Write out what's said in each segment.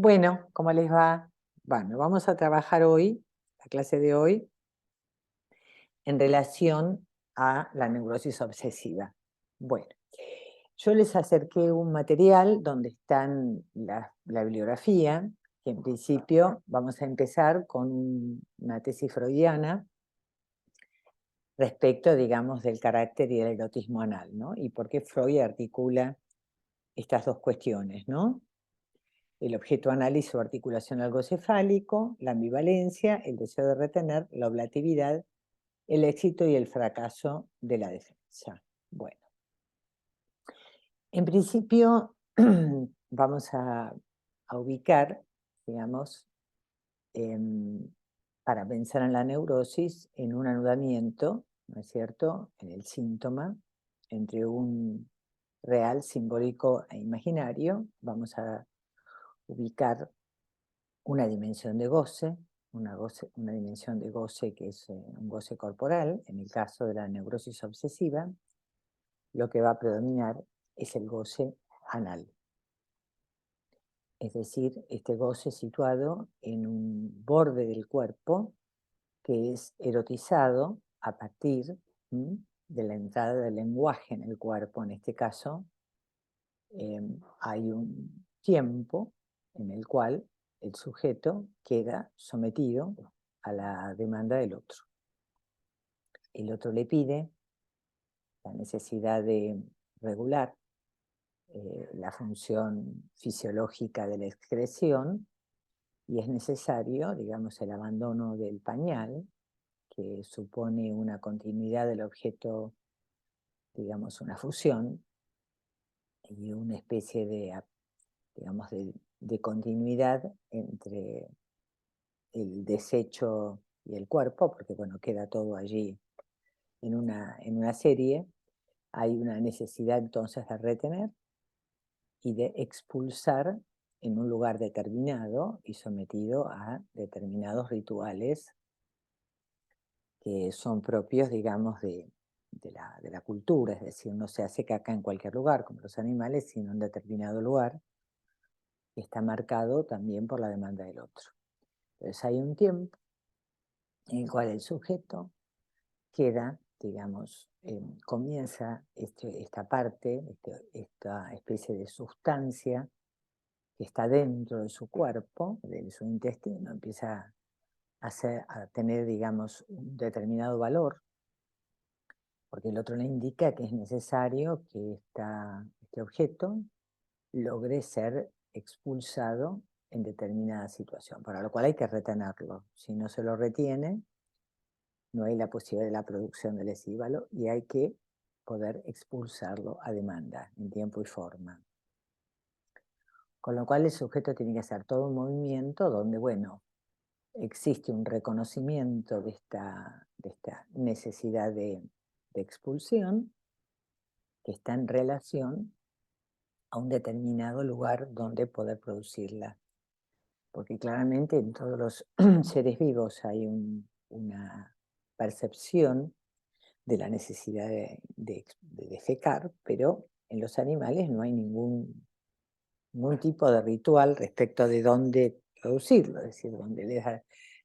Bueno, ¿cómo les va? Bueno, vamos a trabajar hoy, la clase de hoy, en relación a la neurosis obsesiva. Bueno, yo les acerqué un material donde están la bibliografía, que en principio vamos a empezar con una tesis freudiana respecto, digamos, del carácter y del erotismo anal, ¿no? Y por qué Freud articula estas dos cuestiones, ¿no? El objeto anal y su articulación algocefálico, la ambivalencia, el deseo de retener, la oblatividad, el éxito y el fracaso de la defensa. Bueno, en principio vamos a ubicar, digamos, para pensar en la neurosis, en un anudamiento, ¿no es cierto?, en el síntoma, entre un real, simbólico e imaginario. Vamos a ubicar una dimensión de goce, una dimensión de goce que es un goce corporal. En el caso de la neurosis obsesiva, lo que va a predominar es el goce anal. Es decir, este goce situado en un borde del cuerpo que es erotizado a partir de la entrada del lenguaje en el cuerpo. En este caso, hay un tiempo en el cual el sujeto queda sometido a la demanda del otro. El otro le pide la necesidad de regular la función fisiológica de la excreción, y es necesario, digamos, el abandono del pañal, que supone una continuidad del objeto, digamos, una fusión y una especie de, digamos, de continuidad entre el desecho y el cuerpo, porque bueno, queda todo allí en una serie. Hay una necesidad entonces de retener y de expulsar en un lugar determinado y sometido a determinados rituales que son propios, digamos, de la cultura. Es decir, no se hace caca en cualquier lugar, como los animales, sino en determinado lugar, que está marcado también por la demanda del otro. Entonces hay un tiempo en el cual el sujeto queda, digamos, comienza esta parte, esta especie de sustancia que está dentro de su cuerpo, de su intestino, empieza a tener, digamos, un determinado valor, porque el otro le indica que es necesario que este objeto logre ser expulsado en determinada situación, para lo cual hay que retenerlo. Si no se lo retiene, no hay la posibilidad de la producción del escívalo y hay que poder expulsarlo a demanda, en tiempo y forma. Con lo cual el sujeto tiene que hacer todo un movimiento donde, bueno, existe un reconocimiento de esta necesidad de expulsión, que está en relación a un determinado lugar donde poder producirla. Porque claramente en todos los seres vivos hay una percepción de la necesidad de defecar, pero en los animales no hay ningún tipo de ritual respecto de dónde producirlo. Es decir, donde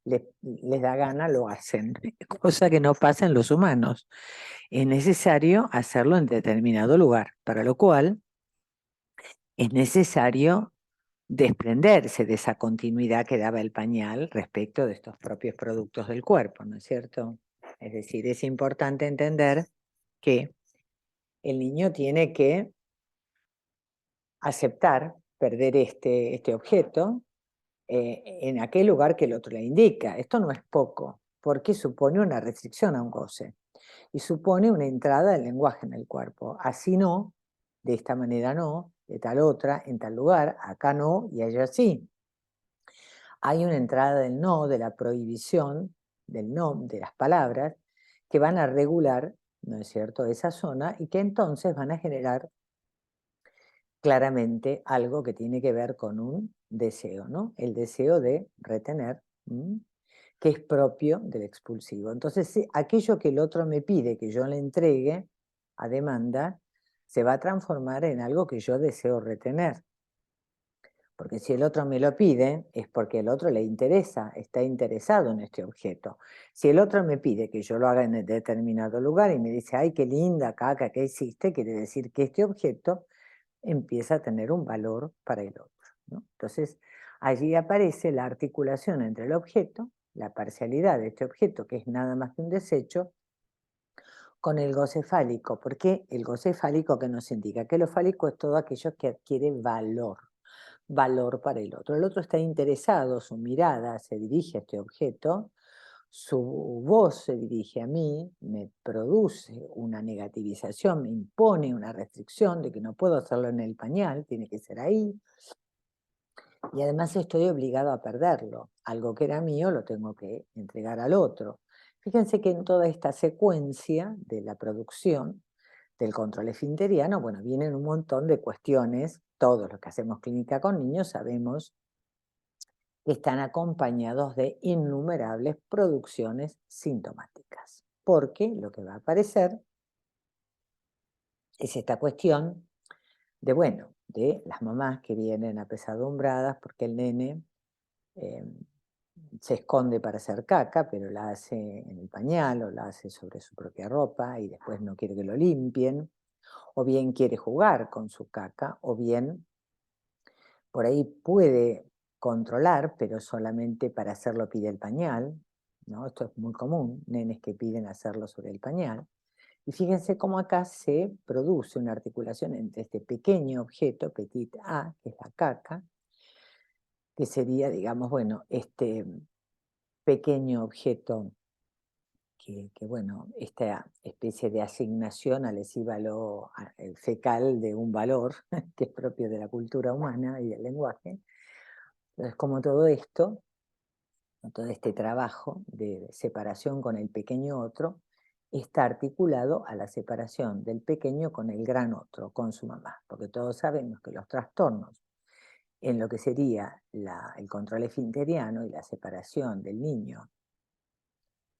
les da gana lo hacen, cosa que no pasa en los humanos. Es necesario hacerlo en determinado lugar, para lo cual es necesario desprenderse de esa continuidad que daba el pañal respecto de estos propios productos del cuerpo, ¿no es cierto? Es decir, es importante entender que el niño tiene que aceptar perder este objeto en aquel lugar que el otro le indica. Esto no es poco, porque supone una restricción a un goce y supone una entrada del lenguaje en el cuerpo. Así no, de esta manera no, de tal otra, en tal lugar, acá no y allá sí. Hay una entrada del no, de la prohibición, del no, de las palabras, que van a regular, ¿no es cierto?, esa zona y que entonces van a generar claramente algo que tiene que ver con un deseo, ¿no? El deseo de retener, que es propio del expulsivo. Entonces, aquello que el otro me pide que yo le entregue a demanda, se va a transformar en algo que yo deseo retener. Porque si el otro me lo pide, es porque el otro le interesa, está interesado en este objeto. Si el otro me pide que yo lo haga en determinado lugar y me dice, ay, qué linda caca que hiciste, quiere decir que este objeto empieza a tener un valor para el otro, ¿no? Entonces, allí aparece la articulación entre el objeto, la parcialidad de este objeto, que es nada más que un desecho, con el goce fálico. ¿Por qué el goce fálico que nos indica? Que lo fálico es todo aquello que adquiere valor para el otro. El otro está interesado, su mirada se dirige a este objeto, su voz se dirige a mí, me produce una negativización, me impone una restricción de que no puedo hacerlo en el pañal, tiene que ser ahí, y además estoy obligado a perderlo. Algo que era mío lo tengo que entregar al otro. Fíjense que en toda esta secuencia de la producción del control esfinteriano, bueno, vienen un montón de cuestiones. Todos los que hacemos clínica con niños sabemos que están acompañados de innumerables producciones sintomáticas. Porque lo que va a aparecer es esta cuestión de, bueno, de las mamás que vienen apesadumbradas porque el nene eh, se esconde para hacer caca, pero la hace en el pañal o la hace sobre su propia ropa y después no quiere que lo limpien, o bien quiere jugar con su caca, o bien por ahí puede controlar, pero solamente para hacerlo pide el pañal, ¿no? Esto es muy común, nenes que piden hacerlo sobre el pañal. Y fíjense cómo acá se produce una articulación entre este pequeño objeto, petit a, que es la caca, que sería, digamos, bueno, este pequeño objeto bueno, esta especie de asignación alesívalo fecal de un valor que es propio de la cultura humana y del lenguaje. Entonces, como todo esto, todo este trabajo de separación con el pequeño otro, está articulado a la separación del pequeño con el gran otro, con su mamá, porque todos sabemos que los trastornos en lo que sería el control esfinteriano y la separación del niño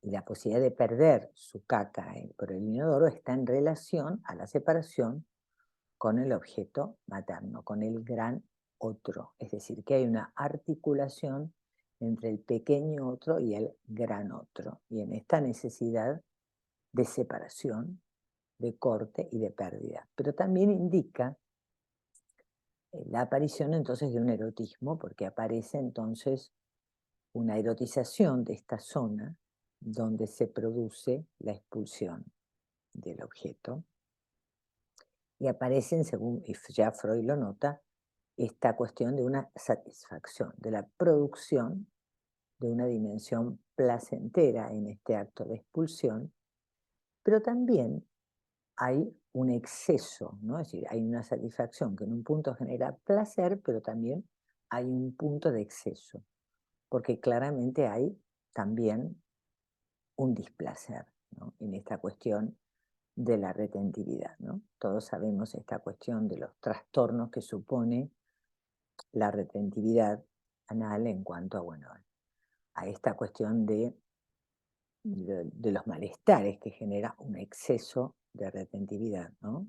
y la posibilidad de perder su caca por el inodoro está en relación a la separación con el objeto materno, con el gran otro. Es decir, que hay una articulación entre el pequeño otro y el gran otro. Y en esta necesidad de separación, de corte y de pérdida. Pero también indica la aparición entonces de un erotismo, porque aparece entonces una erotización de esta zona donde se produce la expulsión del objeto y aparecen, según y ya Freud lo nota, esta cuestión de una satisfacción, de la producción de una dimensión placentera en este acto de expulsión, pero también hay un exceso, ¿no? Es decir, hay una satisfacción que en un punto genera placer, pero también hay un punto de exceso, porque claramente hay también un displacer, ¿no? En esta cuestión de la retentividad, ¿no? Todos sabemos esta cuestión de los trastornos que supone la retentividad anal en cuanto a, bueno, a esta cuestión de los malestares que genera un exceso de retentividad, ¿no?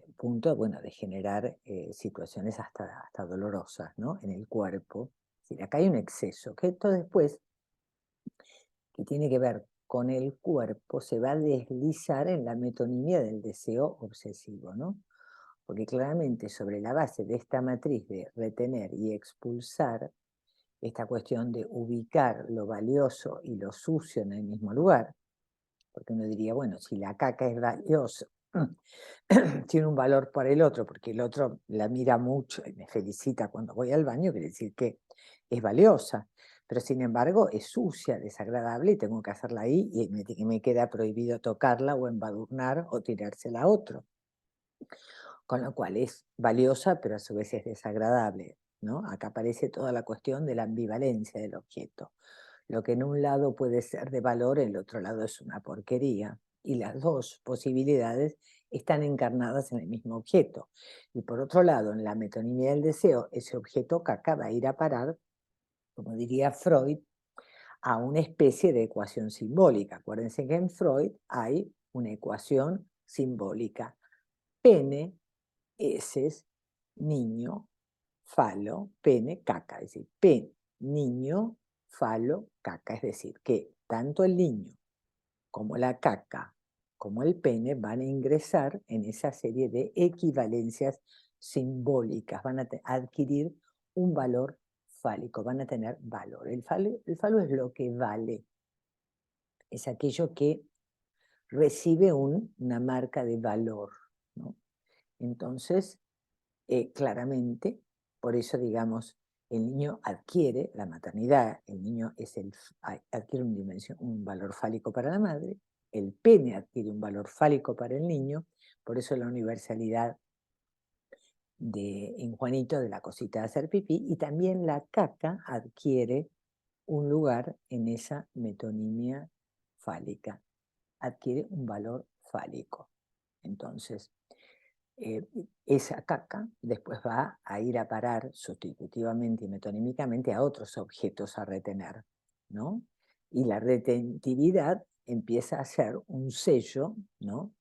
El punto, bueno, de generar situaciones hasta dolorosas, ¿no? En el cuerpo. Es decir, acá hay un exceso, que esto después, que tiene que ver con el cuerpo, se va a deslizar en la metonimia del deseo obsesivo, ¿no? Porque claramente sobre la base de esta matriz de retener y expulsar, esta cuestión de ubicar lo valioso y lo sucio en el mismo lugar, porque uno diría, bueno, si la caca es valiosa, tiene un valor para el otro, porque el otro la mira mucho y me felicita cuando voy al baño, quiere decir que es valiosa, pero sin embargo es sucia, desagradable y tengo que hacerla ahí y me queda prohibido tocarla o embadurnar o tirársela a otro. Con lo cual es valiosa, pero a su vez es desagradable, ¿no? Acá aparece toda la cuestión de la ambivalencia del objeto. Lo que en un lado puede ser de valor, en el otro lado es una porquería. Y las dos posibilidades están encarnadas en el mismo objeto. Y por otro lado, en la metonimia del deseo, ese objeto caca va a ir a parar, como diría Freud, a una especie de ecuación simbólica. Acuérdense que en Freud hay una ecuación simbólica. Pene, heces, niño, falo, pene, caca. Es decir, pene, niño, falo, caca. Es decir, que tanto el niño como la caca, como el pene van a ingresar en esa serie de equivalencias simbólicas, van a adquirir un valor fálico, van a tener valor. El falo es lo que vale, es aquello que recibe una marca de valor, ¿no? Entonces, claramente, por eso digamos, el niño adquiere la maternidad, el niño adquiere un valor fálico para la madre, el pene adquiere un valor fálico para el niño, por eso la universalidad en Juanito de la cosita de hacer pipí, y también la caca adquiere un lugar en esa metonimia fálica, adquiere un valor fálico. Entonces, esa caca después va a ir a parar sustitutivamente y metonímicamente a otros objetos a retener, ¿no? Y la retentividad empieza a ser un sello, ¿no?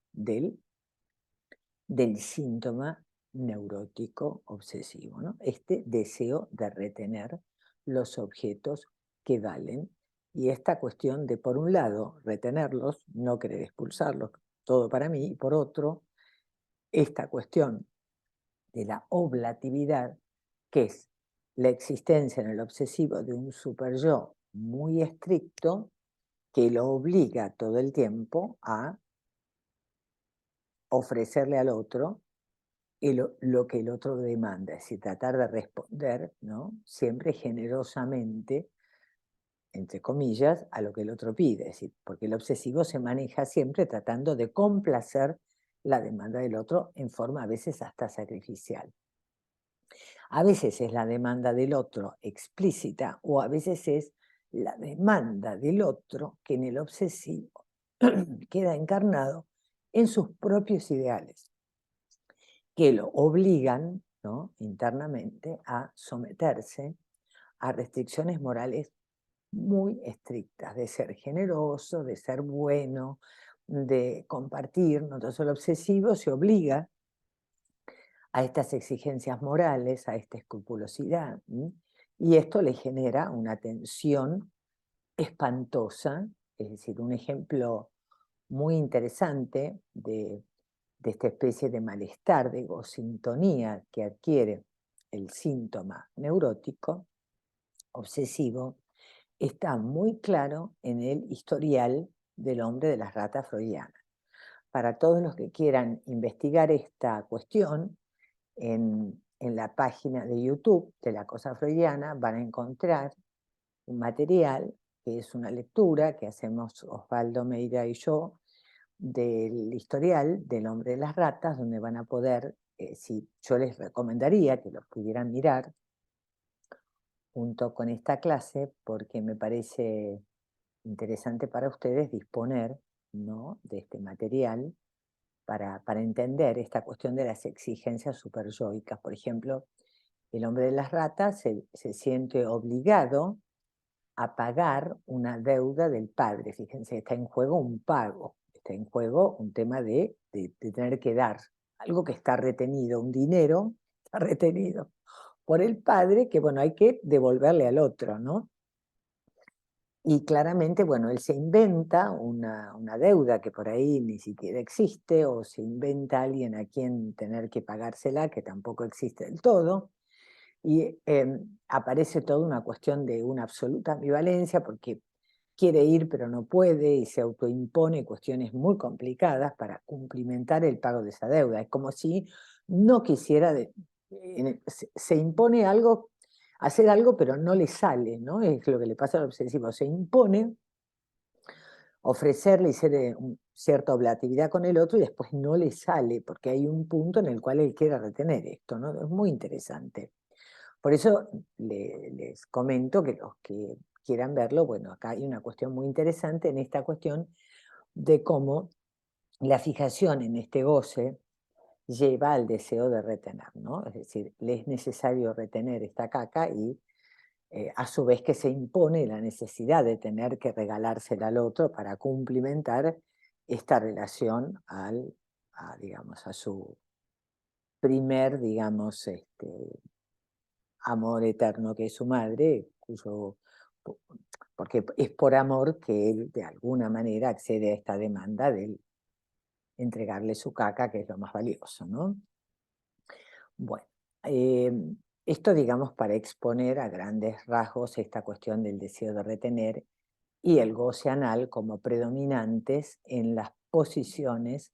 del síntoma neurótico obsesivo, ¿no? Este deseo de retener los objetos que valen y esta cuestión de, por un lado, retenerlos, no querer expulsarlos, todo para mí, y por otro, esta cuestión de la oblatividad, que es la existencia en el obsesivo de un super yo muy estricto que lo obliga todo el tiempo a ofrecerle al otro lo que el otro demanda, es decir, tratar de responder, ¿no? Siempre generosamente, entre comillas, a lo que el otro pide, es decir, porque el obsesivo se maneja siempre tratando de complacer la demanda del otro en forma a veces hasta sacrificial. A veces es la demanda del otro explícita o a veces es la demanda del otro que en el obsesivo queda encarnado en sus propios ideales, que lo obligan, ¿no?, internamente a someterse a restricciones morales muy estrictas, de ser generoso, de ser bueno, de compartir, ¿no? Entonces el obsesivo se obliga a estas exigencias morales, a esta escrupulosidad, y esto le genera una tensión espantosa, es decir, un ejemplo muy interesante de esta especie de malestar, de egosintonía que adquiere el síntoma neurótico, obsesivo, está muy claro en el historial del hombre de las ratas freudianas. Para todos los que quieran investigar esta cuestión, en la página de YouTube de La Cosa Freudiana van a encontrar un material que es una lectura que hacemos Osvaldo Meira y yo del historial del hombre de las ratas, donde van a poder, si yo les recomendaría que lo pudieran mirar junto con esta clase, porque me parece interesante para ustedes disponer, ¿no?, de este material para entender esta cuestión de las exigencias superyoicas. Por ejemplo, el hombre de las ratas se siente obligado a pagar una deuda del padre. Fíjense, está en juego un pago, está en juego un tema de tener que dar algo que está retenido, un dinero está retenido por el padre que, bueno, hay que devolverle al otro, ¿no? Y claramente, bueno, él se inventa una deuda que por ahí ni siquiera existe, o se inventa a alguien a quien tener que pagársela, que tampoco existe del todo, y aparece toda una cuestión de una absoluta ambivalencia, porque quiere ir pero no puede, y se autoimpone cuestiones muy complicadas para cumplimentar el pago de esa deuda. Es como si no quisiera, se impone algo, hacer algo, pero no le sale, ¿no? Es lo que le pasa al obsesivo, se impone ofrecerle y ser cierta oblatividad con el otro y después no le sale, porque hay un punto en el cual él quiere retener esto, ¿no? Es muy interesante. Por eso les comento que los que quieran verlo, bueno, acá hay una cuestión muy interesante en esta cuestión de cómo la fijación en este goce lleva al deseo de retener, ¿no? Es decir, le es necesario retener esta caca y a su vez que se impone la necesidad de tener que regalársela al otro para cumplimentar esta relación digamos, a su primer, digamos, amor eterno que es su madre, porque es por amor que él de alguna manera accede a esta demanda de entregarle su caca, que es lo más valioso, ¿no? Bueno, esto digamos para exponer a grandes rasgos esta cuestión del deseo de retener y el goce anal como predominantes en las posiciones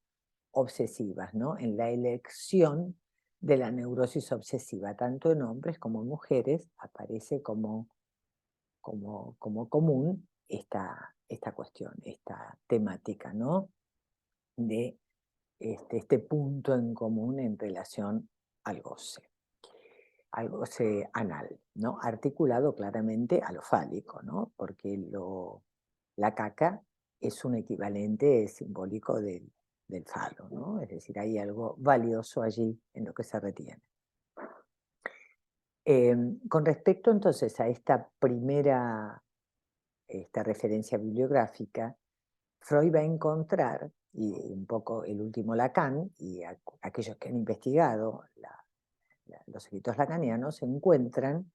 obsesivas, ¿no? En la elección de la neurosis obsesiva, tanto en hombres como en mujeres, aparece como común esta cuestión, esta temática, ¿no? De este punto en común en relación al goce anal, ¿no? Articulado claramente a lo fálico, ¿no? Porque la caca es un equivalente simbólico del falo, ¿no? Es decir, hay algo valioso allí en lo que se retiene. Con respecto entonces a esta primera referencia bibliográfica, Freud va a encontrar, y un poco el último Lacan, y aquellos que han investigado los escritos lacanianos, encuentran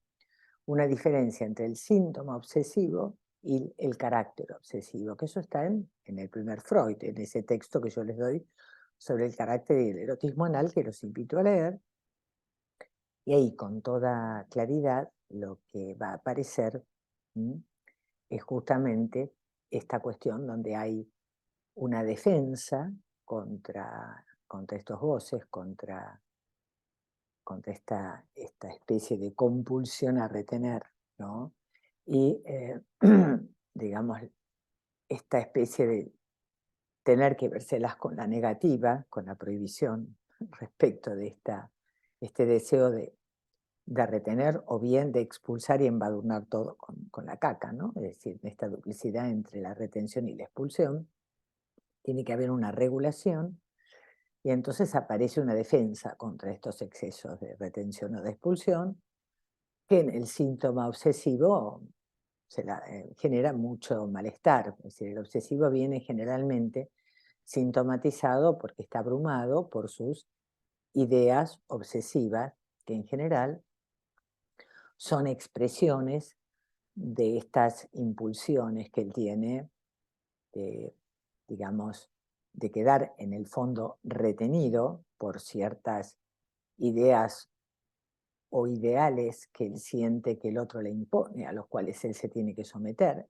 una diferencia entre el síntoma obsesivo y el carácter obsesivo, que eso está en el primer Freud, en ese texto que yo les doy sobre el carácter y el erotismo anal, que los invito a leer, y ahí con toda claridad lo que va a aparecer es justamente esta cuestión donde hay una defensa contra estos goces, contra esta especie de compulsión a retener, ¿no? Y, digamos, esta especie de tener que vérselas con la negativa, con la prohibición respecto de este deseo de retener o bien de expulsar y embadurnar todo con la caca, ¿no? Es decir, esta duplicidad entre la retención y la expulsión, tiene que haber una regulación y entonces aparece una defensa contra estos excesos de retención o de expulsión, que en el síntoma obsesivo genera mucho malestar. Es decir, el obsesivo viene generalmente sintomatizado porque está abrumado por sus ideas obsesivas, que en general son expresiones de estas impulsiones que él tiene, de, digamos, de quedar en el fondo retenido por ciertas ideas o ideales que él siente que el otro le impone, a los cuales él se tiene que someter.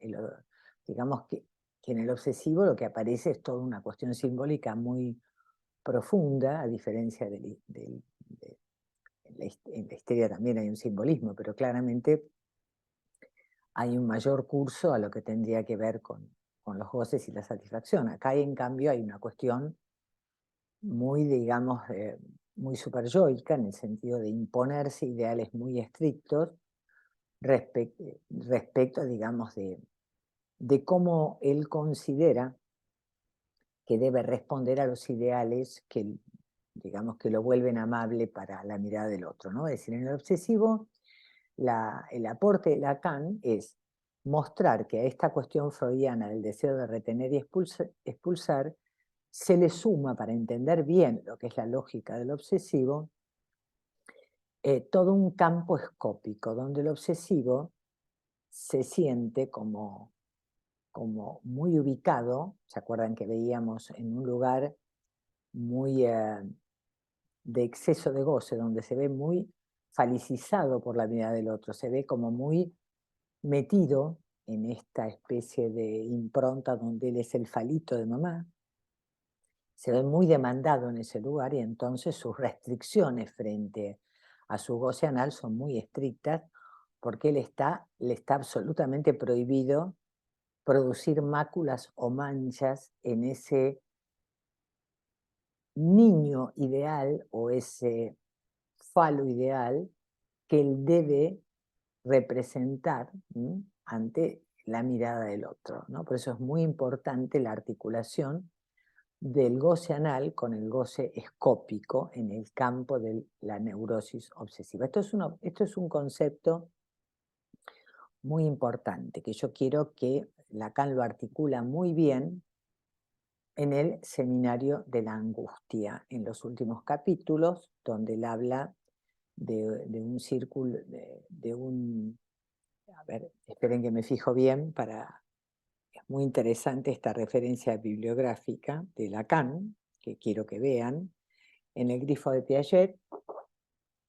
Digamos que en el obsesivo lo que aparece es toda una cuestión simbólica muy profunda, a diferencia en la histeria también hay un simbolismo, pero claramente hay un mayor curso a lo que tendría que ver con los goces y la satisfacción. Acá, en cambio, hay una cuestión muy, digamos, muy superyoica, en el sentido de imponerse ideales muy estrictos respecto, digamos, de cómo él considera que debe responder a los ideales que, digamos, que lo vuelven amable para la mirada del otro, ¿no? Es decir, en el obsesivo, el aporte de Lacan es mostrar que a esta cuestión freudiana del deseo de retener y expulsar se le suma, para entender bien lo que es la lógica del obsesivo, todo un campo escópico, donde el obsesivo se siente como muy ubicado. ¿Se acuerdan que veíamos en un lugar muy de exceso de goce, donde se ve muy falicizado por la mirada del otro, se ve como muy metido en esta especie de impronta donde él es el falito de mamá, se ve muy demandado en ese lugar y entonces sus restricciones frente a su goce anal son muy estrictas porque le está absolutamente prohibido producir máculas o manchas en ese niño ideal o ese falo ideal que él debe representar ante la mirada del otro, ¿no? Por eso es muy importante la articulación del goce anal con el goce escópico en el campo de la neurosis obsesiva. Esto es un concepto muy importante que yo quiero que Lacan lo articula muy bien en el seminario de la angustia, en los últimos capítulos, donde él habla de un círculo, de un... A ver, esperen que me fijo bien para... Es muy interesante esta referencia bibliográfica de Lacan, que quiero que vean, en el grifo de Piaget,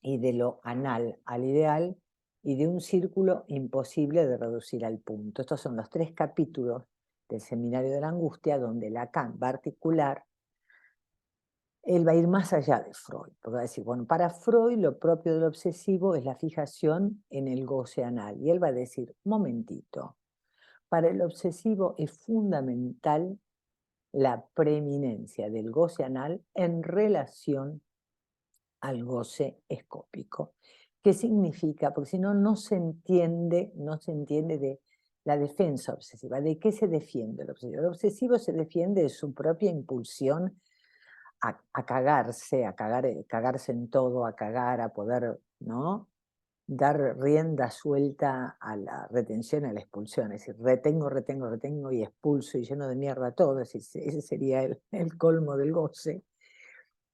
y de lo anal al ideal, y de un círculo imposible de reducir al punto. Estos son los 3 capítulos del Seminario de la Angustia, donde Lacan va a articular. Él va a ir más allá de Freud, porque va a decir, bueno, para Freud lo propio del obsesivo es la fijación en el goce anal. Y él va a decir, momentito, para el obsesivo es fundamental la preeminencia del goce anal en relación al goce escópico. ¿Qué significa? Porque si no, no se entiende de la defensa obsesiva. ¿De qué se defiende el obsesivo? El obsesivo se defiende de su propia impulsión a cagarse, cagarse en todo, a cagar, a poder, ¿no?, dar rienda suelta a la retención, a la expulsión. Es decir, retengo y expulso y lleno de mierda todo. Es decir, ese sería el colmo del goce.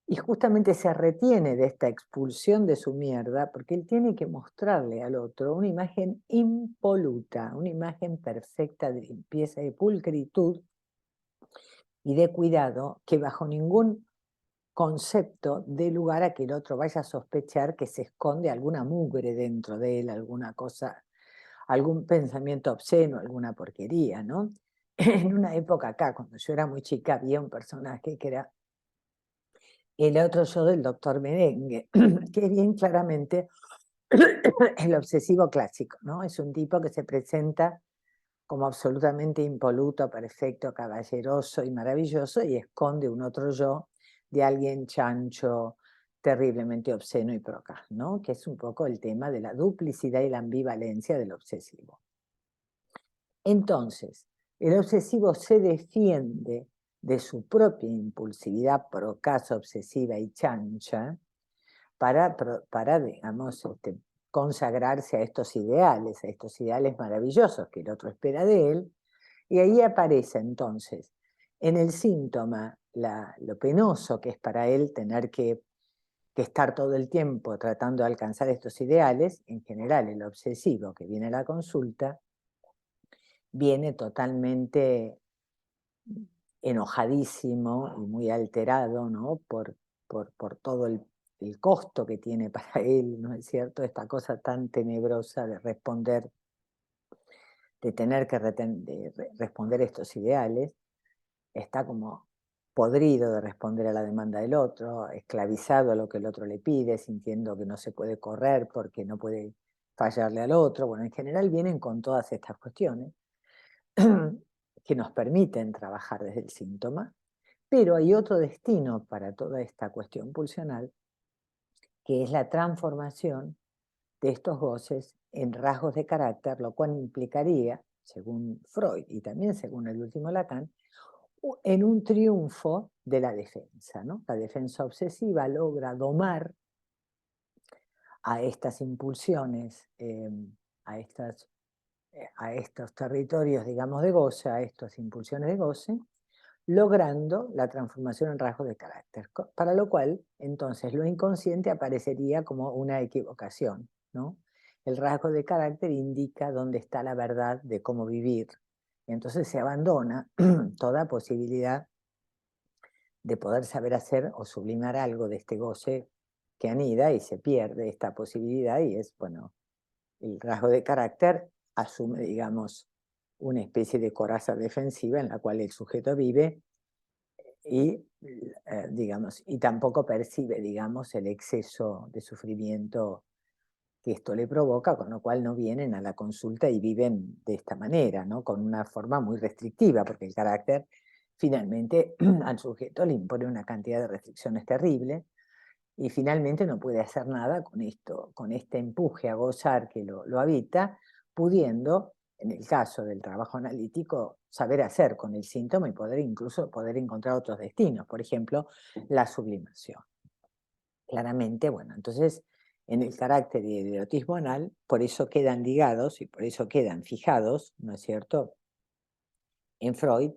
Y justamente se retiene de esta expulsión de su mierda porque él tiene que mostrarle al otro una imagen impoluta, una imagen perfecta de limpieza y pulcritud y de cuidado, que bajo ningún concepto dé lugar a que el otro vaya a sospechar que se esconde alguna mugre dentro de él, alguna cosa, algún pensamiento obsceno, alguna porquería, ¿no? En una época acá, cuando yo era muy chica, había un personaje que era el otro yo del doctor Merengue, que es bien claramente el obsesivo clásico, ¿no? Es un tipo que se presenta como absolutamente impoluto, perfecto, caballeroso y maravilloso, y esconde un otro yo de alguien chancho, terriblemente obsceno y procaz, ¿no? Que es un poco el tema de la duplicidad y la ambivalencia del obsesivo. Entonces, el obsesivo se defiende de su propia impulsividad procaz, obsesiva y chancha para digamos, consagrarse a estos ideales maravillosos que el otro espera de él. Y ahí aparece entonces en el síntoma lo penoso que es para él tener que estar todo el tiempo tratando de alcanzar estos ideales. En general, el obsesivo que viene a la consulta viene totalmente enojadísimo y muy alterado, ¿no?, por todo el costo que tiene para él, ¿no es cierto?, esta cosa tan tenebrosa de responder, de tener que responder estos ideales. Está como podrido de responder a la demanda del otro, esclavizado a lo que el otro le pide, sintiendo que no se puede correr porque no puede fallarle al otro. Bueno, en general vienen con todas estas cuestiones que nos permiten trabajar desde el síntoma, pero hay otro destino para toda esta cuestión pulsional, que es la transformación de estos goces en rasgos de carácter, lo cual implicaría, según Freud y también según el último Lacan, en un triunfo de la defensa, ¿no? La defensa obsesiva logra domar a estas impulsiones, a, a estos territorios, digamos, de goce, a estas impulsiones de goce, logrando la transformación en rasgos de carácter, para lo cual entonces lo inconsciente aparecería como una equivocación, ¿no? El rasgo de carácter indica dónde está la verdad de cómo vivir. Entonces se abandona toda posibilidad de poder saber hacer o sublimar algo de este goce que anida, y se pierde esta posibilidad, y es, bueno, el rasgo de carácter asume, digamos, una especie de coraza defensiva en la cual el sujeto vive y, digamos, y tampoco percibe, digamos, el exceso de sufrimiento que esto le provoca, con lo cual no vienen a la consulta y viven de esta manera, ¿no?, con una forma muy restrictiva, porque el carácter finalmente al sujeto le impone una cantidad de restricciones terribles y finalmente no puede hacer nada con esto, con este empuje a gozar que lo habita, pudiendo, en el caso del trabajo analítico, saber hacer con el síntoma y poder incluso poder encontrar otros destinos, por ejemplo, la sublimación. Claramente, bueno, entonces en el carácter y el erotismo anal, por eso quedan ligados y por eso quedan fijados, ¿no es cierto?, en Freud,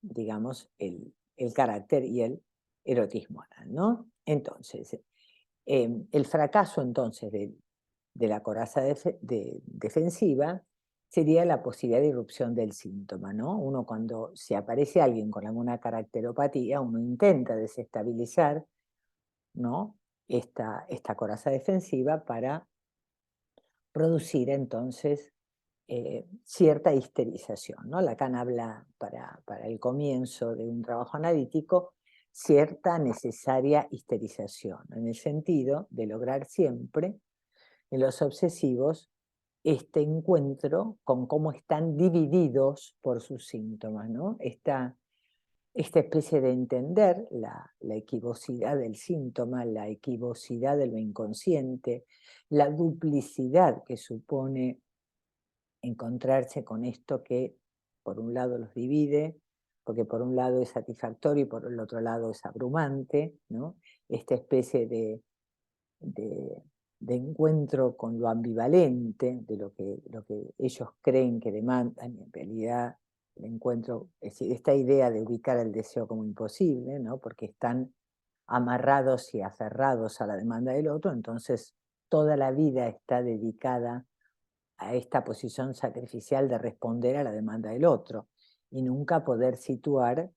digamos, el carácter y el erotismo anal, ¿no? Entonces, El fracaso entonces de la coraza defensiva sería la posibilidad de irrupción del síntoma, ¿no? Uno cuando se aparece alguien con alguna caracteropatía, uno intenta desestabilizar, ¿no? esta coraza defensiva para producir entonces cierta histerización, ¿no? Lacan habla para el comienzo de un trabajo analítico cierta necesaria histerización, en el sentido de lograr siempre en los obsesivos este encuentro con cómo están divididos por sus síntomas, ¿no? Esta especie de entender la equivocidad del síntoma, la equivocidad de lo inconsciente, la duplicidad que supone encontrarse con esto que por un lado los divide, porque por un lado es satisfactorio y por el otro lado es abrumante, ¿no? Esta especie de, de encuentro con lo ambivalente, de lo que ellos creen que demandan, y en realidad el encuentro, es decir, esta idea de ubicar el deseo como imposible, ¿no? Porque están amarrados y aferrados a la demanda del otro, entonces toda la vida está dedicada a esta posición sacrificial de responder a la demanda del otro y nunca poder situar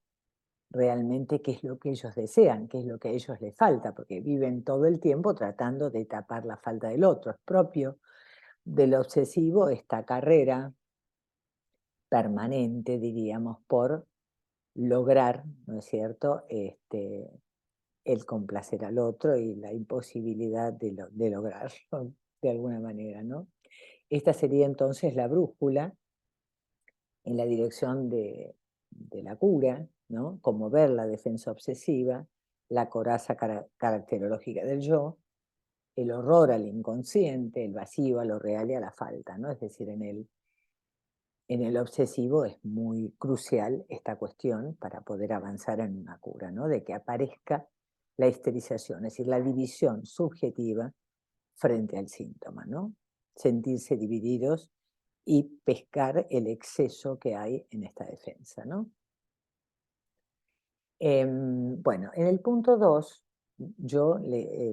realmente qué es lo que ellos desean, qué es lo que a ellos les falta, porque viven todo el tiempo tratando de tapar la falta del otro. Es propio del obsesivo esta carrera permanente, diríamos, por lograr, ¿no es cierto?, el complacer al otro y la imposibilidad de lograrlo de alguna manera, ¿no? Esta sería entonces la brújula en la dirección de la cura, ¿no? Como ver la defensa obsesiva, la coraza caracterológica del yo, el horror al inconsciente, el vacío a lo real y a la falta, ¿no? Es decir, en el obsesivo es muy crucial esta cuestión para poder avanzar en una cura, ¿no? De que aparezca la histerización, es decir, la división subjetiva frente al síntoma, ¿no? Sentirse divididos y pescar el exceso que hay en esta defensa, ¿no? Bueno, en el punto 2, yo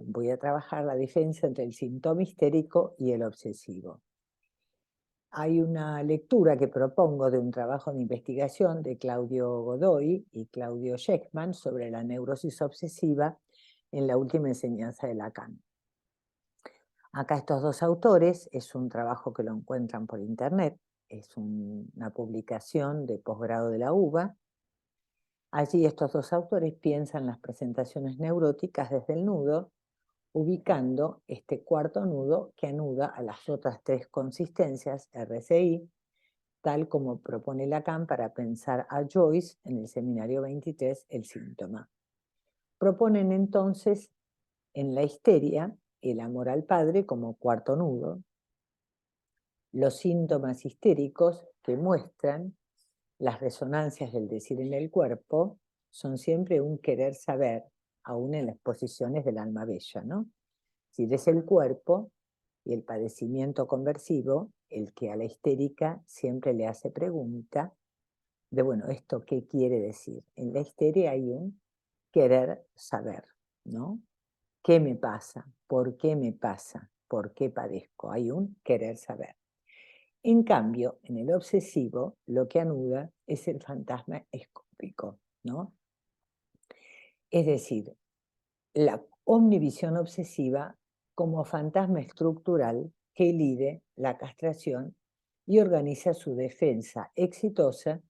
voy a trabajar la defensa entre el síntoma histérico y el obsesivo. Hay una lectura que propongo de un trabajo de investigación de Claudio Godoy y Claudio Sheckman sobre la neurosis obsesiva en la última enseñanza de Lacan. Acá estos dos autores, es un trabajo que lo encuentran por internet, es una publicación de posgrado de la UBA. Allí estos dos autores piensan las presentaciones neuróticas desde el nudo, ubicando este cuarto nudo que anuda a las otras tres consistencias RCI, tal como propone Lacan para pensar a Joyce en el seminario 23, el síntoma. Proponen entonces en la histeria el amor al padre como cuarto nudo, los síntomas histéricos que muestran las resonancias del decir en el cuerpo son siempre un querer saber, aún en las posiciones del alma bella, ¿no? Si es el cuerpo y el padecimiento conversivo el que a la histérica siempre le hace pregunta de, bueno, ¿esto qué quiere decir? En la histeria hay un querer saber, ¿no? ¿Qué me pasa? ¿Por qué me pasa? ¿Por qué padezco? Hay un querer saber. En cambio, en el obsesivo, lo que anuda es el fantasma escópico, ¿no? Es decir, la omnivisión obsesiva como fantasma estructural que elide la castración y organiza su defensa exitosa,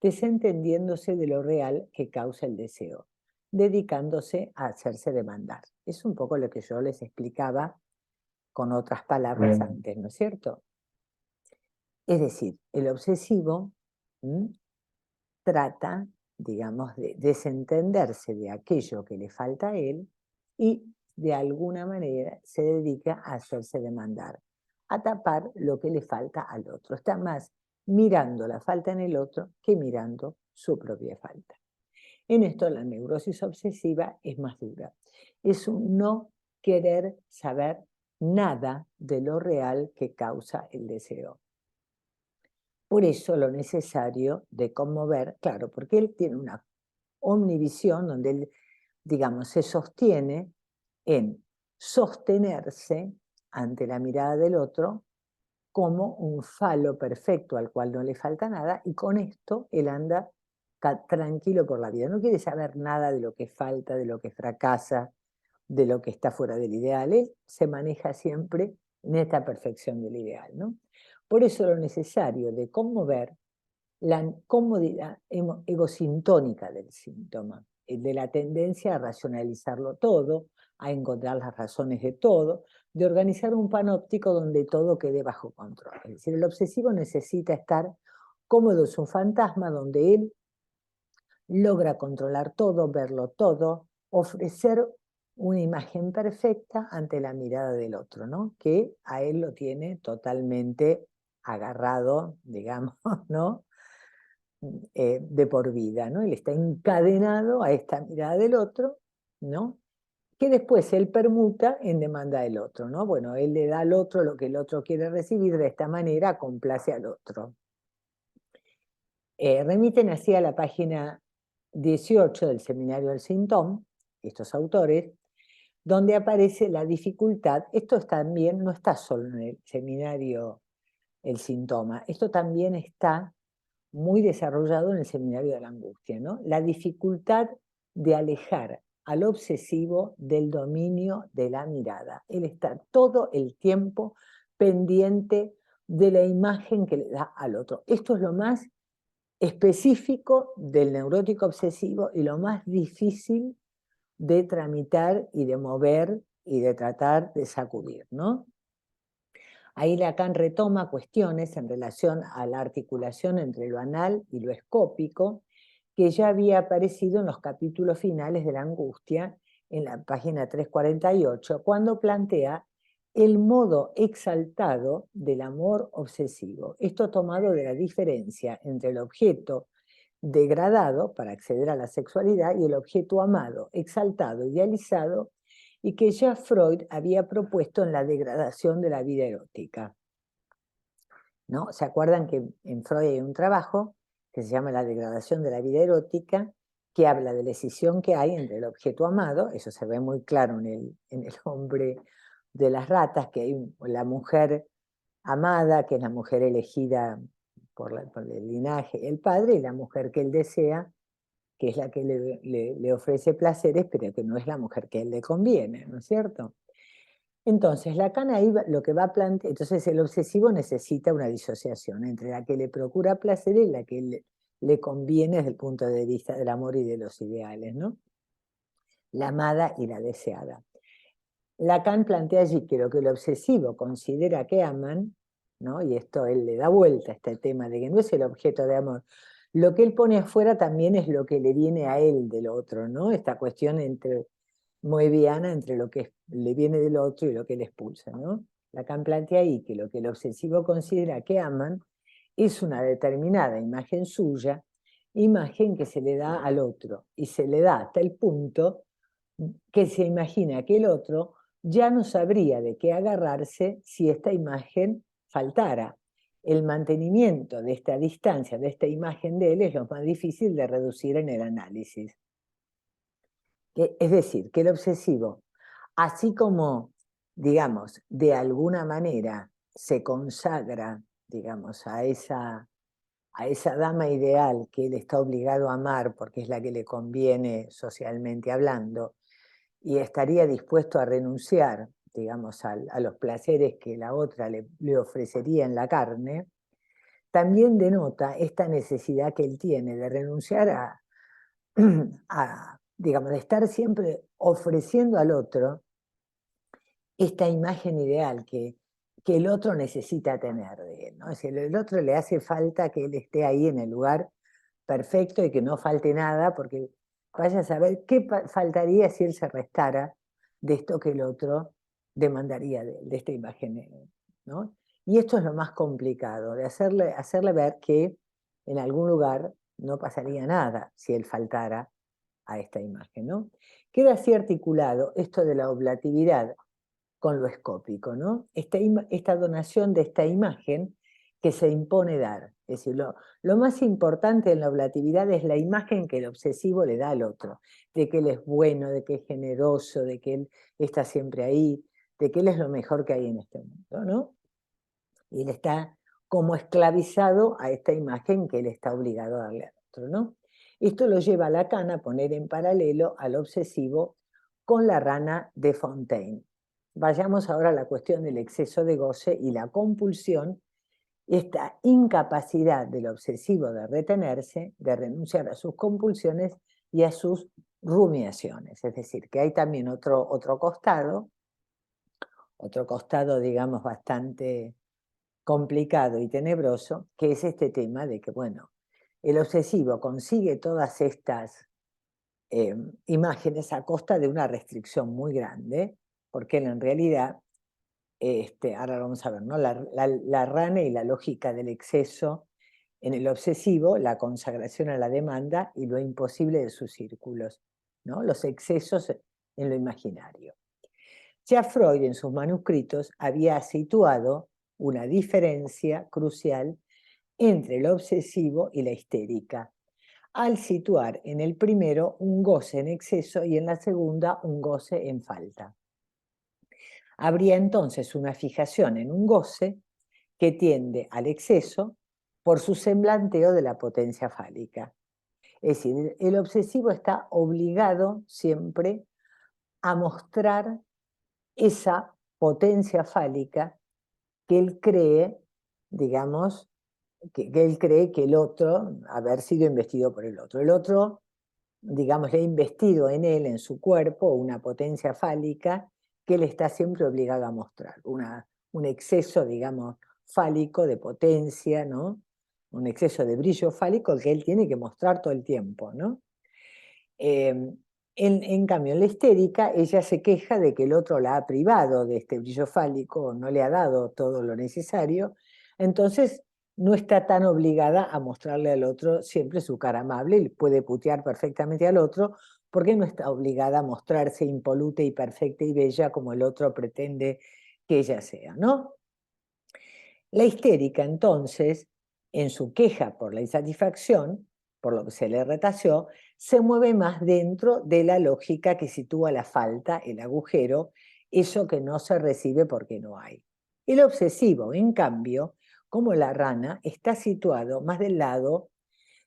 desentendiéndose de lo real que causa el deseo, dedicándose a hacerse demandar. Es un poco lo que yo les explicaba con otras palabras antes, ¿no es cierto? Es decir, el obsesivo trata, digamos, de desentenderse de aquello que le falta a él y de alguna manera se dedica a hacerse demandar, a tapar lo que le falta al otro. Está más mirando la falta en el otro que mirando su propia falta. En esto la neurosis obsesiva es más dura. Es un no querer saber nada de lo real que causa el deseo. Por eso lo necesario de conmover, claro, porque él tiene una omnivisión donde él, digamos, se sostiene en sostenerse ante la mirada del otro como un falo perfecto al cual no le falta nada, y con esto él anda tranquilo por la vida. No quiere saber nada de lo que falta, de lo que fracasa, de lo que está fuera del ideal. Él se maneja siempre en esta perfección del ideal, ¿no? Por eso lo necesario de conmover la comodidad egosintónica del síntoma, de la tendencia a racionalizarlo todo, a encontrar las razones de todo, de organizar un panóptico donde todo quede bajo control. Es decir, el obsesivo necesita estar cómodo, es un fantasma donde él logra controlar todo, verlo todo, ofrecer una imagen perfecta ante la mirada del otro, ¿no? Que a él lo tiene totalmente agarrado, digamos, ¿no? De por vida, ¿no? Él está encadenado a esta mirada del otro, ¿no? Que después él permuta en demanda del otro, ¿no? Bueno, él le da al otro lo que el otro quiere recibir, de esta manera complace al otro. Remiten así a la página 18 del Seminario del Sintón, estos autores, donde aparece la dificultad. Esto también no está solo en el Seminario El Sintoma, esto también está muy desarrollado en el Seminario de la Angustia, ¿no? La dificultad de alejar al obsesivo del dominio de la mirada. Él está todo el tiempo pendiente de la imagen que le da al otro. Esto es lo más específico del neurótico obsesivo y lo más difícil de tramitar y de mover y de tratar de sacudir, ¿no? Ahí Lacan retoma cuestiones en relación a la articulación entre lo anal y lo escópico, que ya había aparecido en los capítulos finales de la angustia, en la página 348, cuando plantea el modo exaltado del amor obsesivo. Esto tomado de la diferencia entre el objeto degradado para acceder a la sexualidad y el objeto amado, exaltado, idealizado, y que ya Freud había propuesto en la degradación de la vida erótica, ¿no? ¿Se acuerdan que en Freud hay un trabajo que se llama La degradación de la vida erótica, que habla de la escisión que hay entre el objeto amado? Eso se ve muy claro en el hombre de las ratas, que hay la mujer amada, que es la mujer elegida por el linaje, el padre, y la mujer que él desea, que es la que le ofrece placeres, pero que no es la mujer que a él le conviene, ¿no es cierto? Entonces, Lacan ahí lo que va a plantear, entonces el obsesivo necesita una disociación entre la que le procura placer y la que le conviene desde el punto de vista del amor y de los ideales, ¿no? La amada y la deseada. Lacan plantea allí que lo que el obsesivo considera que aman, ¿no? Y esto él le da vuelta a este tema de que no es el objeto de amor, lo que él pone afuera también es lo que le viene a él del otro, ¿no? Esta cuestión entre moebiana entre lo que le viene del otro y lo que le expulsa, ¿no? Lacan plantea ahí que lo que el obsesivo considera que aman es una determinada imagen suya, imagen que se le da al otro, y se le da hasta el punto que se imagina que el otro ya no sabría de qué agarrarse si esta imagen faltara. El mantenimiento de esta distancia, de esta imagen de él, es lo más difícil de reducir en el análisis. Es decir, que el obsesivo, así como, digamos, de alguna manera se consagra, digamos, a esa dama ideal que él está obligado a amar porque es la que le conviene socialmente hablando, y estaría dispuesto a renunciar, digamos, a los placeres que la otra le ofrecería en la carne, también denota esta necesidad que él tiene de renunciar digamos, de estar siempre ofreciendo al otro esta imagen ideal que el otro necesita tener de él, ¿no? Es decir, el otro le hace falta que él esté ahí en el lugar perfecto y que no falte nada, porque vaya a saber qué faltaría si él se restara de esto que el otro demandaría de esta imagen, ¿no? Y esto es lo más complicado, de hacerle ver que en algún lugar no pasaría nada si él faltara a esta imagen, ¿no? Queda así articulado esto de la oblatividad con lo escópico, ¿no? Esta donación de esta imagen que se impone dar. Es decir, lo más importante en la oblatividad es la imagen que el obsesivo le da al otro, de que él es bueno, de que es generoso, de que él está siempre ahí, de que él es lo mejor que hay en este mundo, ¿no? Y él está como esclavizado a esta imagen que él está obligado a darle al otro, ¿no? Esto lo lleva a Lacan a poner en paralelo al obsesivo con la rana de Fontaine. Vayamos ahora a la cuestión del exceso de goce y la compulsión, esta incapacidad del obsesivo de retenerse, de renunciar a sus compulsiones y a sus rumiaciones. Es decir, que hay también otro costado, digamos, bastante complicado y tenebroso, que es este tema de que, bueno, el obsesivo consigue todas estas imágenes a costa de una restricción muy grande, porque él en realidad, ahora vamos a ver, ¿no? La rana y la lógica del exceso en el obsesivo, la consagración a la demanda y lo imposible de sus círculos, ¿no? Los excesos en lo imaginario. Ya Freud en sus manuscritos había situado una diferencia crucial entre el obsesivo y la histérica, al situar en el primero un goce en exceso y en la segunda un goce en falta. Habría entonces una fijación en un goce que tiende al exceso por su semblanteo de la potencia fálica. Es decir, el obsesivo está obligado siempre a mostrar esa potencia fálica que él cree, digamos, que él cree que el otro, haber sido investido por el otro. El otro, digamos, le ha investido en él, en su cuerpo, una potencia fálica que él está siempre obligado a mostrar. Un exceso, digamos, fálico de potencia, ¿no? Un exceso de brillo fálico que él tiene que mostrar todo el tiempo, ¿no? En cambio, en la histérica, ella se queja de que el otro la ha privado de este brillo fálico, no le ha dado todo lo necesario, entonces no está tan obligada a mostrarle al otro siempre su cara amable, y puede putear perfectamente al otro, porque no está obligada a mostrarse impoluta y perfecta y bella como el otro pretende que ella sea, ¿no? La histérica, entonces, en su queja por la insatisfacción, por lo que se le retaseó, se mueve más dentro de la lógica que sitúa la falta, el agujero, eso que no se recibe porque no hay. El obsesivo, en cambio, como la rana, está situado más del lado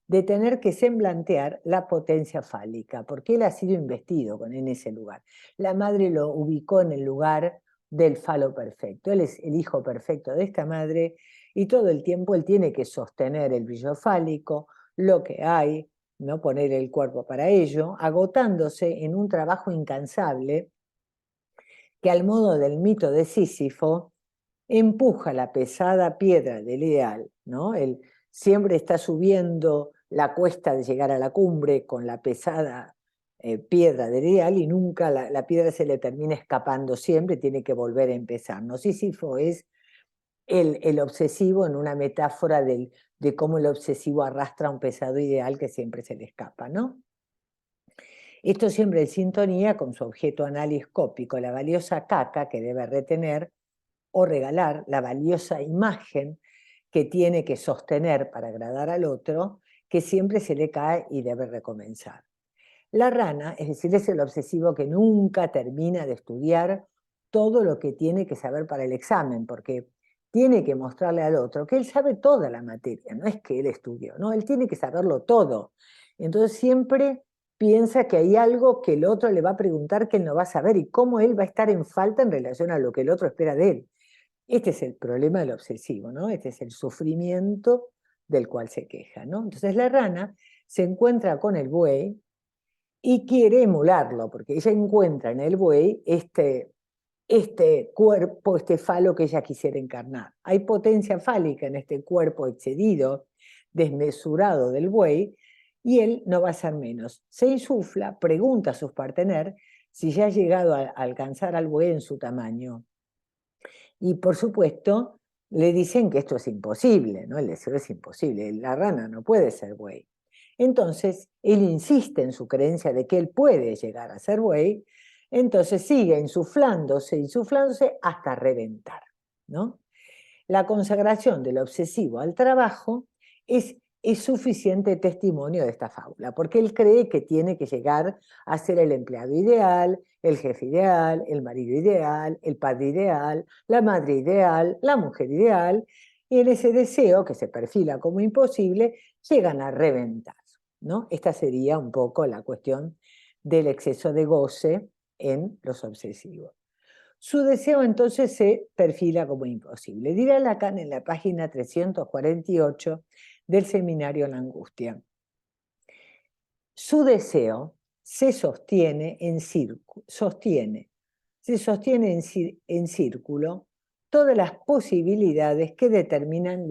de tener que semblantear la potencia fálica, porque él ha sido investido en ese lugar. La madre lo ubicó en el lugar del falo perfecto. Él es el hijo perfecto de esta madre y todo el tiempo él tiene que sostener el brillo fálico, lo que hay, no poner el cuerpo para ello, agotándose en un trabajo incansable que, al modo del mito de Sísifo, empuja la pesada piedra del ideal, ¿no? Él siempre está subiendo la cuesta de llegar a la cumbre con la pesada piedra del ideal y nunca la piedra se le termina escapando siempre, tiene que volver a empezar, ¿no? Sísifo es el obsesivo en una metáfora de cómo el obsesivo arrastra un pesado ideal que siempre se le escapa, ¿no? Esto siempre en sintonía con su objeto analiscópico, la valiosa caca que debe retener o regalar, la valiosa imagen que tiene que sostener para agradar al otro, que siempre se le cae y debe recomenzar. La rana, es decir, es el obsesivo que nunca termina de estudiar todo lo que tiene que saber para el examen, porque tiene que mostrarle al otro que él sabe toda la materia, no es que él estudió, no, él tiene que saberlo todo. Entonces siempre piensa que hay algo que el otro le va a preguntar que él no va a saber y cómo él va a estar en falta en relación a lo que el otro espera de él. Este es el problema del obsesivo, ¿no? Este es el sufrimiento del cual se queja, ¿no? Entonces la rana se encuentra con el buey y quiere emularlo, porque ella encuentra en el buey este cuerpo, este falo que ella quisiera encarnar. Hay potencia fálica en este cuerpo excedido, desmesurado del buey, y él no va a ser menos. Se insufla, pregunta a sus partener si ya ha llegado a alcanzar al buey en su tamaño. Y por supuesto, le dicen que esto es imposible, ¿no? El deseo es imposible, la rana no puede ser buey. Entonces, él insiste en su creencia de que él puede llegar a ser buey, entonces sigue insuflándose hasta reventar, ¿no? la consagración del obsesivo al trabajo es suficiente testimonio de esta fábula, porque él cree que tiene que llegar a ser el empleado ideal, el jefe ideal, el marido ideal, el padre ideal, la madre ideal, la mujer ideal, y en ese deseo, que se perfila como imposible, llegan a reventar, ¿no? Esta sería un poco la cuestión del exceso de goce en los obsesivos. Su deseo entonces se perfila como imposible. Dirá Lacan en la página 348 del Seminario La Angustia. Su deseo se sostiene en círculo todas las posibilidades que determinan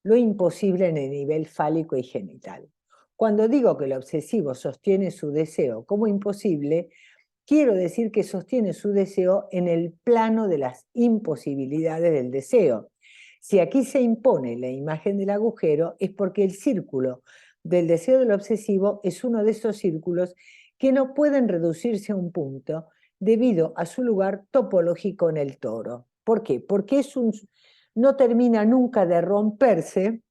lo imposible en el nivel fálico y genital. Cuando digo que el obsesivo sostiene su deseo como imposible, quiero decir que sostiene su deseo en el plano de las imposibilidades del deseo. Si aquí se impone la imagen del agujero, es porque el círculo del deseo del obsesivo es uno de esos círculos que no pueden reducirse a un punto debido a su lugar topológico en el toro. ¿Por qué? Porque no termina nunca de romperse,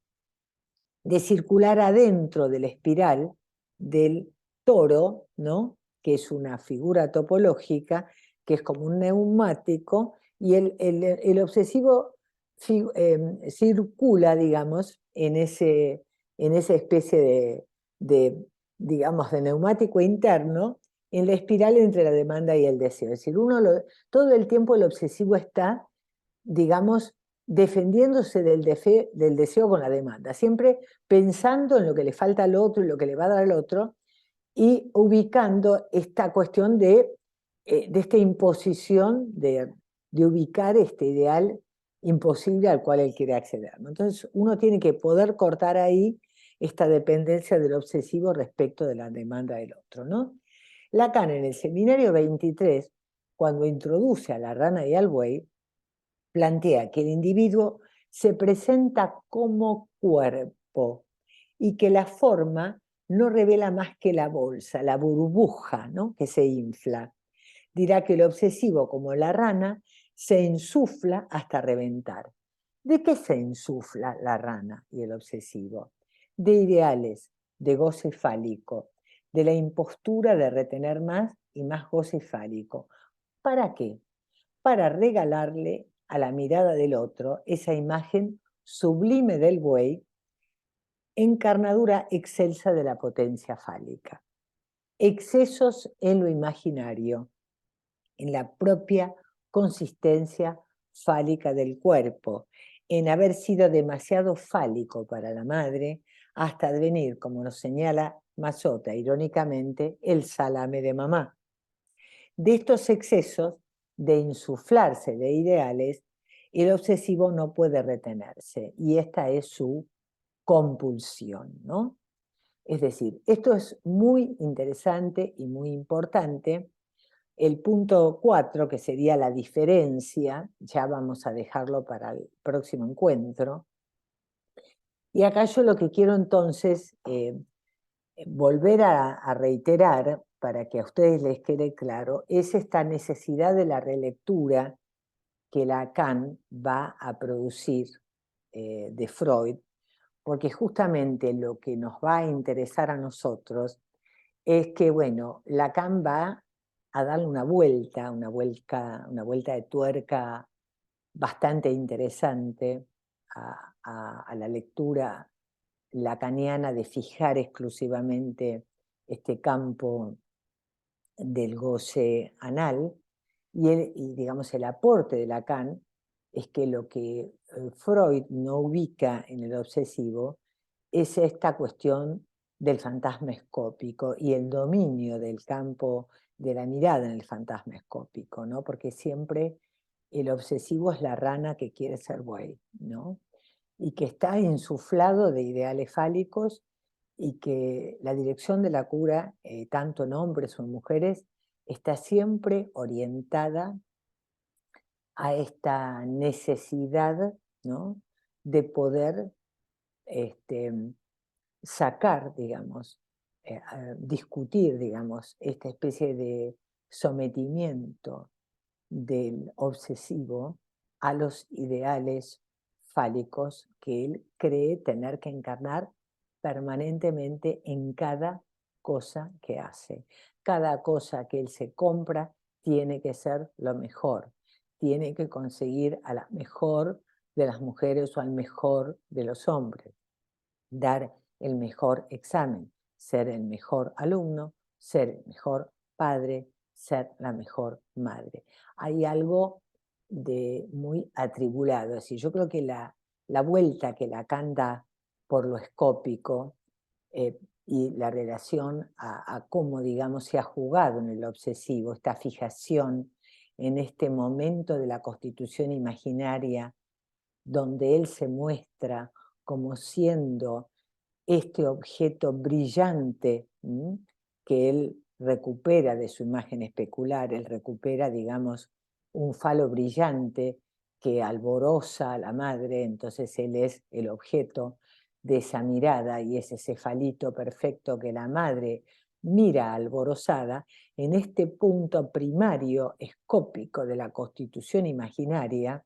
de circular adentro de la espiral del toro, ¿no? Que es una figura topológica, que es como un neumático, y el obsesivo circula, digamos, en esa especie digamos, de neumático interno, en la espiral entre la demanda y el deseo. Es decir, todo el tiempo el obsesivo está, digamos, defendiéndose del deseo con la demanda, siempre pensando en lo que le falta al otro y lo que le va a dar al otro, y ubicando esta cuestión de esta imposición de ubicar este ideal imposible al cual él quiere acceder, ¿no? Entonces uno tiene que poder cortar ahí esta dependencia del obsesivo respecto de la demanda del otro, ¿no? Lacan en el Seminario 23, cuando introduce a la rana y al buey, plantea que el individuo se presenta como cuerpo y que la forma no revela más que la bolsa, la burbuja, ¿no? Que se infla. Dirá que el obsesivo, como la rana, se insufla hasta reventar. ¿De qué se insufla la rana y el obsesivo? De ideales, de goce fálico, de la impostura de retener más y más goce fálico. ¿Para qué? Para regalarle a la mirada del otro esa imagen sublime del buey, encarnadura excelsa de la potencia fálica. Excesos en lo imaginario, en la propia consistencia fálica del cuerpo, en haber sido demasiado fálico para la madre, hasta devenir, como nos señala Mazzotta irónicamente, el salame de mamá. De estos excesos de insuflarse de ideales, el obsesivo no puede retenerse y esta es su compulsión, ¿no? Es decir, esto es muy interesante y muy importante. El punto 4, que sería la diferencia, ya vamos a dejarlo para el próximo encuentro. Y acá yo lo que quiero entonces volver a reiterar, para que a ustedes les quede claro, es esta necesidad de la relectura que Lacan va a producir de Freud, porque justamente lo que nos va a interesar a nosotros es que, bueno, Lacan va a darle una vuelta de tuerca bastante interesante a la lectura lacaniana de fijar exclusivamente este campo del goce anal, y digamos el aporte de Lacan es que lo que Freud no ubica en el obsesivo es esta cuestión del fantasma escópico y el dominio del campo de la mirada en el fantasma escópico, ¿no? Porque siempre el obsesivo es la rana que quiere ser buey, ¿no? Y que está insuflado de ideales fálicos, y que la dirección de la cura, tanto en hombres o en mujeres, está siempre orientada a esta necesidad, ¿no?, de poder sacar, digamos, discutir, digamos, esta especie de sometimiento del obsesivo a los ideales fálicos que él cree tener que encarnar permanentemente en cada cosa que hace. Cada cosa que él se compra tiene que ser lo mejor, tiene que conseguir a la mejor de las mujeres o al mejor de los hombres, dar el mejor examen, ser el mejor alumno, ser el mejor padre, ser la mejor madre. Hay algo de muy atribulado, es decir, yo creo que la vuelta que Lacan da por lo escópico y la relación a cómo, digamos, se ha jugado en el obsesivo, esta fijación en este momento de la constitución imaginaria, donde él se muestra como siendo este objeto brillante que él recupera de su imagen especular, él recupera, digamos, un falo brillante que alboroza a la madre, entonces él es el objeto de esa mirada y es ese falito perfecto que la madre mira alborozada. En este punto primario escópico de la constitución imaginaria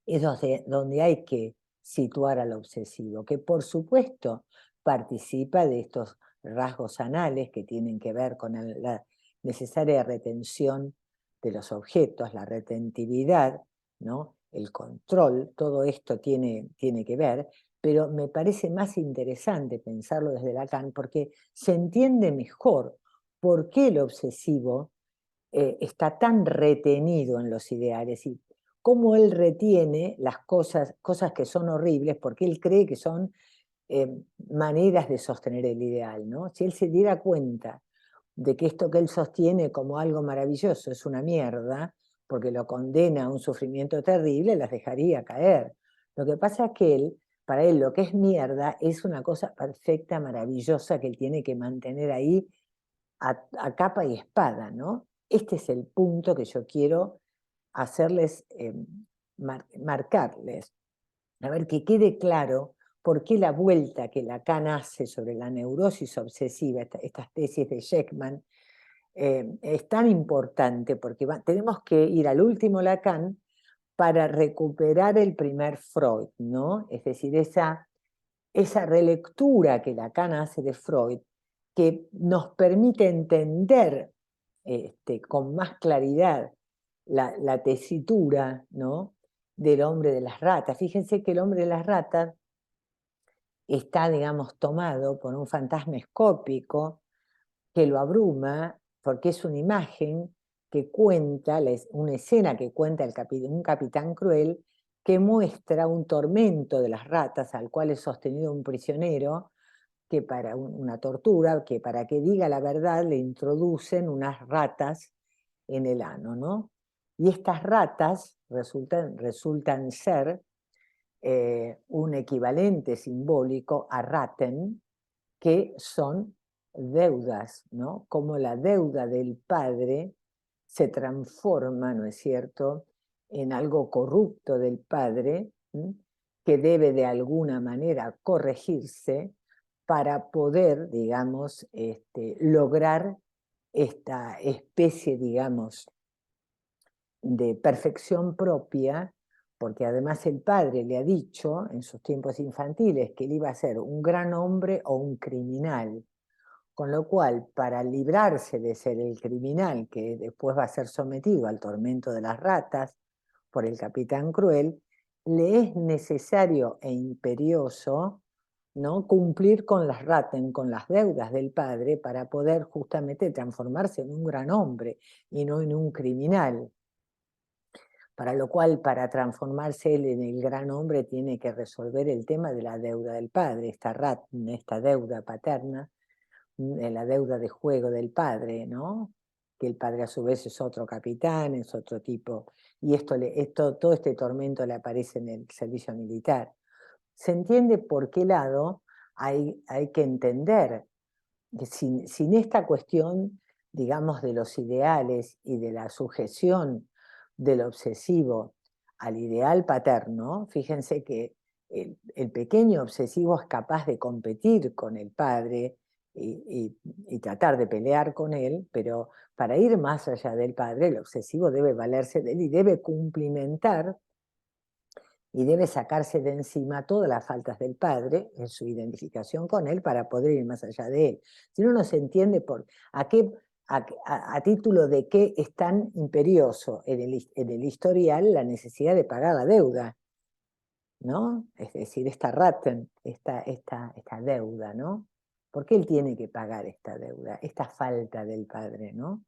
es donde hay que situar al obsesivo, que por supuesto participa de estos rasgos anales que tienen que ver con la necesaria retención de los objetos, la retentividad, ¿no? El control, todo esto tiene que ver, pero me parece más interesante pensarlo desde Lacan porque se entiende mejor por qué el obsesivo está tan retenido en los ideales y cómo él retiene las cosas que son horribles porque él cree que son maneras de sostener el ideal, ¿no? Si él se diera cuenta de que esto que él sostiene como algo maravilloso es una mierda, porque lo condena a un sufrimiento terrible, las dejaría caer. Lo que pasa es que él, para él lo que es mierda es una cosa perfecta, maravillosa, que él tiene que mantener ahí a capa y espada, ¿no? Este es el punto que yo quiero hacerles, marcarles. A ver, que quede claro por qué la vuelta que Lacan hace sobre la neurosis obsesiva, estas tesis de Sheckman, es tan importante, porque tenemos que ir al último Lacan para recuperar el primer Freud, ¿no? Es decir, esa relectura que Lacan hace de Freud, que nos permite entender con más claridad la tesitura, ¿no?, del hombre de las ratas. Fíjense que el hombre de las ratas está, digamos, tomado por un fantasma escópico que lo abruma, porque es una imagen que cuenta, una escena que cuenta un capitán cruel que muestra un tormento de las ratas al cual es sostenido un prisionero, que para una tortura, que para que diga la verdad le introducen unas ratas en el ano, ¿no? Y estas ratas resultan ser un equivalente simbólico a Ratten, que son deudas, ¿no? Como la deuda del padre se transforma, ¿no es cierto?, en algo corrupto del padre, que debe de alguna manera corregirse para poder, digamos, lograr esta especie, digamos, de perfección propia, porque además el padre le ha dicho en sus tiempos infantiles que él iba a ser un gran hombre o un criminal, con lo cual, para librarse de ser el criminal que después va a ser sometido al tormento de las ratas por el capitán cruel, le es necesario e imperioso, ¿no?, cumplir con las ratas, con las deudas del padre, para poder justamente transformarse en un gran hombre y no en un criminal. Para lo cual, para transformarse él en el gran hombre, tiene que resolver el tema de la deuda del padre, esta deuda paterna, la deuda de juego del padre, ¿no? Que el padre a su vez es otro capitán, es otro tipo, y todo este tormento le aparece en el servicio militar. Se entiende por qué lado hay que entender que sin esta cuestión, digamos, de los ideales y de la sujeción del obsesivo al ideal paterno, fíjense que el pequeño obsesivo es capaz de competir con el padre y tratar de pelear con él, pero para ir más allá del padre, el obsesivo debe valerse de él y debe cumplimentar y debe sacarse de encima todas las faltas del padre en su identificación con él para poder ir más allá de él. Si no, no se entiende a título de qué es tan imperioso en el historial la necesidad de pagar la deuda, ¿no? Es decir, esta Ratten, esta deuda, ¿no? ¿Por qué él tiene que pagar esta deuda, esta falta del padre, ¿no?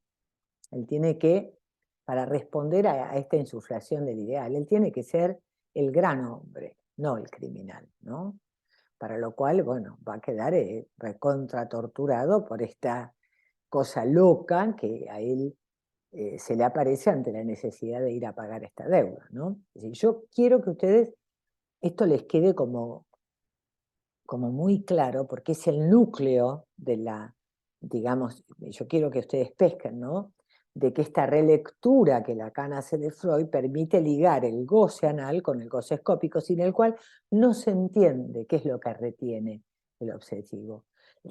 Él tiene que, para responder a esta insuflación del ideal, él tiene que ser el gran hombre, no el criminal, ¿no? Para lo cual, bueno, va a quedar recontra torturado por esta cosa loca que a él se le aparece ante la necesidad de ir a pagar esta deuda, ¿no? Es decir, yo quiero que ustedes esto les quede como muy claro, porque es el núcleo de digamos, yo quiero que ustedes pesquen, ¿no? De que esta relectura que Lacan hace de Freud permite ligar el goce anal con el goce escópico, sin el cual no se entiende qué es lo que retiene el obsesivo.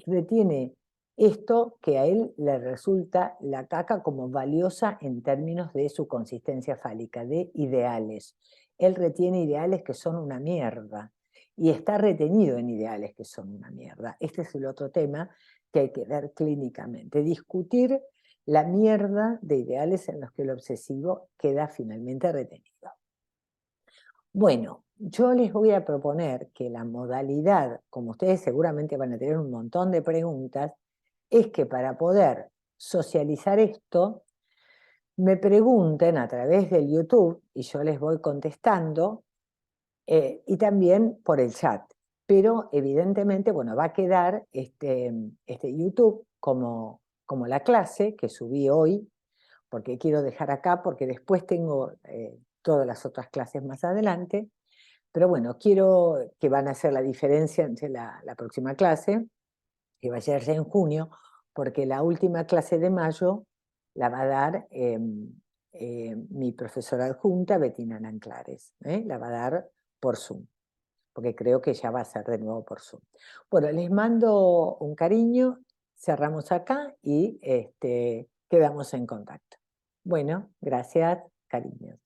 Retiene esto que a él le resulta la caca como valiosa en términos de su consistencia fálica, de ideales. Él retiene ideales que son una mierda, y está retenido en ideales que son una mierda. Este es el otro tema que hay que ver clínicamente, discutir la mierda de ideales en los que el obsesivo queda finalmente retenido. Bueno, yo les voy a proponer que la modalidad, como ustedes seguramente van a tener un montón de preguntas, es que para poder socializar esto, me pregunten a través del YouTube y yo les voy contestando, y también por el chat. Pero evidentemente, bueno, va a quedar este YouTube como la clase que subí hoy, porque quiero dejar acá, porque después tengo todas las otras clases más adelante. Pero bueno, quiero que van a hacer la diferencia entre la próxima clase, que va a ser ya en junio, porque la última clase de mayo la va a dar mi profesora adjunta, Betina Nanclares. La va a dar por Zoom, porque creo que ya va a ser de nuevo por Zoom. Bueno, les mando un cariño, cerramos acá y quedamos en contacto. Bueno, gracias, cariños.